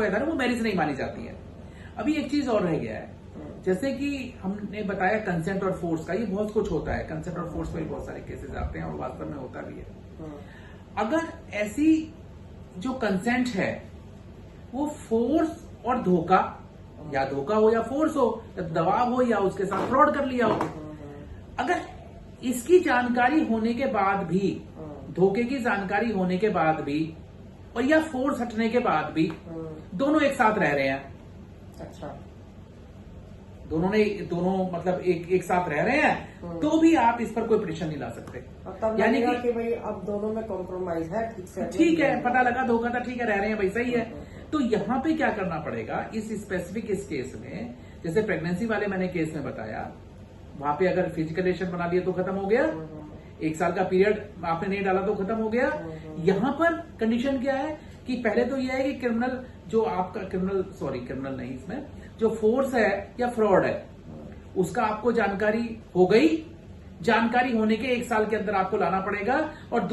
है ना, वो मैरिज नहीं मानी जाती है। अभी एक चीज और रह गया है, जैसे कि हमने बताया कंसेंट और फोर्स का, ये बहुत कुछ होता है, कंसेंट और फोर्स में भी बहुत सारे केसेस आते हैं और वास्तव में होता भी है। अगर ऐसी जो कंसेंट है वो फोर्स और धोखा, या धोखा हो या फोर्स हो, या दबाव हो या उसके साथ फ्रॉड कर लिया हो, अगर इसकी जानकारी होने के बाद भी, धोखे की जानकारी होने के बाद भी और या फोर्स हटने के बाद भी दोनों एक साथ रह रहे हैं, अच्छा, दोनों मतलब एक साथ रह रहे हैं, तो भी आप इस पर कोई पिटीशन नहीं ला सकते। यानी कि भाई अब दोनों में कॉम्प्रोमाइज है, ठीक है, पता लगा धोखा था, ठीक है, रह रहे हैं भाई, सही है। तो यहाँ पे क्या करना पड़ेगा इस स्पेसिफिक इस केस में, जैसे प्रेगनेंसी वाले मैंने केस में बताया, वहां पे अगर फिजिकल रिलेशन बना लिया तो खत्म हो गया, 1 साल का पीरियड आपने नहीं डाला तो खत्म हो गया। यहाँ पर कंडीशन क्या है कि पहले तो यह है कि क्रिमिनल जो आपका क्रिमिनल नहीं, इसमें जो फोर्स है या फ्रॉड है उसका आपको जानकारी हो गई, जानकारी होने के 1 साल के अंदर आपको लाना पड़ेगा। और